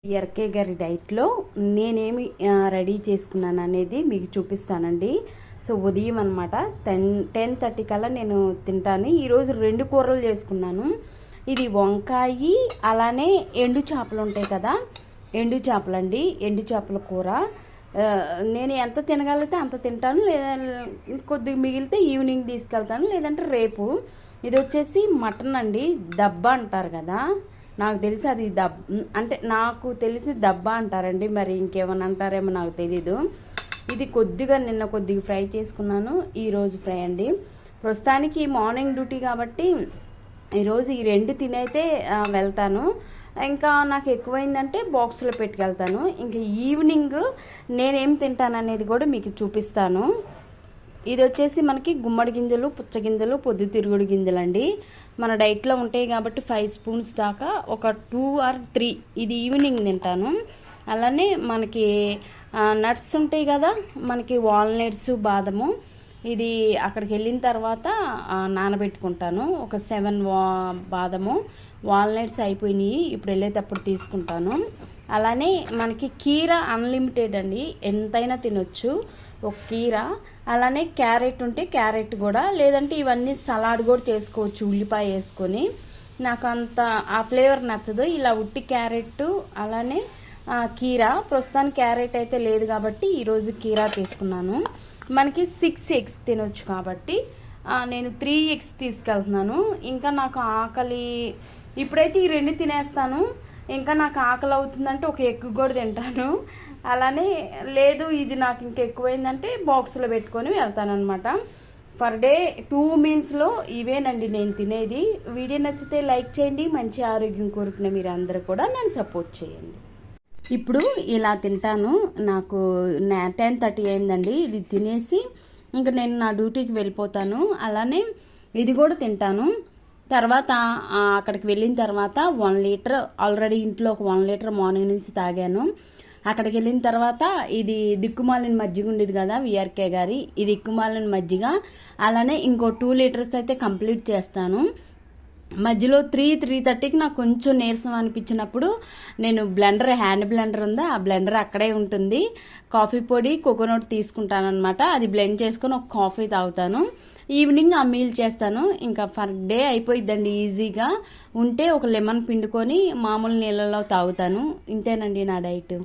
ఎర్కే గారి డైట్లో నేనేమి రెడీ చేసుకున్నాను అనేది మీకు చూపిస్తానండి. సో ఉదయం అనమాట 10:30 కల్లా నేను తింటాను. ఈరోజు 2 కూరలు చేసుకున్నాను. ఇది వంకాయ, అలానే ఎండు చేపలు ఉంటాయి కదా, ఎండు చేపలండి, ఎండు చేపల కూర. నేను ఎంత తినగలిగితే అంత తింటాను, లేదా కొద్దిగా మిగిలితే ఈవినింగ్ తీసుకెళ్తాను, లేదంటే రేపు. ఇది వచ్చేసి మటన్ అండి, దబ్బ అంటారు కదా, నాకు తెలిసి అది అంటే నాకు తెలిసి దబ్బా అంటారండి, మరి ఇంకేమైనా అంటారేమో నాకు తెలీదు. ఇది నిన్న కొద్దిగా ఫ్రై చేసుకున్నాను, ఈరోజు ఫ్రై అండి. ప్రస్తుతానికి మార్నింగ్ డ్యూటీ కాబట్టి ఈరోజు ఈ 2 తినైతే వెళ్తాను. ఇంకా నాకు ఎక్కువైందంటే బాక్స్లో పెట్టుకెళ్తాను. ఇంకా ఈవినింగ్ నేనేం తింటాను అనేది కూడా మీకు చూపిస్తాను. ఇది వచ్చేసి మనకి గుమ్మడి గింజలు, పుచ్చగింజలు, పొద్దుతిరుగుడు గింజలు అండి. మన డైట్లో ఉంటాయి కాబట్టి 5 స్పూన్స్ దాకా, ఒక 2 or 3 ఇది ఈవినింగ్ తింటాను. అలానే మనకి నట్స్ ఉంటాయి కదా, మనకి వాల్నట్స్, బాదము, ఇది అక్కడికి వెళ్ళిన తర్వాత నానబెట్టుకుంటాను. ఒక 7 బాదము, వాల్నట్స్ అయిపోయినాయి, ఇప్పుడు వెళ్ళేటప్పుడు తీసుకుంటాను. అలానే మనకి కీర అన్లిమిటెడ్ అండి, ఎంతైనా తినొచ్చు ఒక కీర. అలానే క్యారెట్ ఉంటే క్యారెట్ కూడా, లేదంటే ఇవన్నీ సలాడ్ కూడా చేసుకోవచ్చు ఉల్లిపాయ వేసుకొని. నాకు అంత ఆ ఫ్లేవర్ నచ్చదు, ఇలా ఉట్టి క్యారెట్ అలానే కీరా. ప్రస్తుతానికి క్యారెట్ అయితే లేదు కాబట్టి ఈరోజు కీరా తీసుకున్నాను. మనకి 6 eggs తినొచ్చు కాబట్టి నేను 3 eggs తీసుకెళ్తున్నాను. ఇంకా నాకు ఆకలి, ఇప్పుడైతే ఈ 2 తినేస్తాను. ఇంకా నాకు ఆకలి అవుతుందంటే ఒక ఎగ్ కూడా తింటాను. అలానే లేదు ఇది నాకు ఇంకా ఎక్కువైందంటే బాక్స్లో పెట్టుకొని వెళ్తానమాట. పర్ డే 2 మీల్స్లో ఇవేనండి నేను తినేది. వీడియో నచ్చితే లైక్ చేయండి. మంచి ఆరోగ్యం కోరుకునే మీరు అందరూ కూడా నన్ను సపోర్ట్ చేయండి. ఇప్పుడు ఇలా తింటాను. నాకు 10:30 అయిందండి. ఇది తినేసి ఇంకా నేను నా డ్యూటీకి వెళ్ళిపోతాను. అలానే ఇది కూడా తింటాను. తర్వాత అక్కడికి వెళ్ళిన తర్వాత 1 లీటర్ ఆల్రెడీ ఇంట్లో ఒక 1 లీటర్ మార్నింగ్ నుంచి తాగాను. అక్కడికి వెళ్ళిన తర్వాత ఇది దిక్కుమాలిన మజ్జిగ ఉండేది కదా విఆర్కే గారి, ఇది దిక్కుమాలిన మజ్జిగ. అలానే ఇంకో 2 లీటర్స్ అయితే కంప్లీట్ చేస్తాను. మధ్యలో 3:30కి నాకు కొంచెం నీరసం అనిపించినప్పుడు నేను హ్యాండ్ బ్లెండర్ ఉందా, ఆ బ్లెండర్ అక్కడే ఉంటుంది, కాఫీ పొడి, కోకోనట్ తీసుకుంటాను అనమాట. అది బ్లెండ్ చేసుకొని ఒక కాఫీ తాగుతాను. ఈవినింగ్ ఆ మీల్ చేస్తాను. ఇంకా ఫర్ డే అయిపోయిద్దండి ఈజీగా. ఉంటే ఒక లెమన్ పిండుకొని మామూలు నీళ్ళలో తాగుతాను. ఇంతేనండి నా డైట్.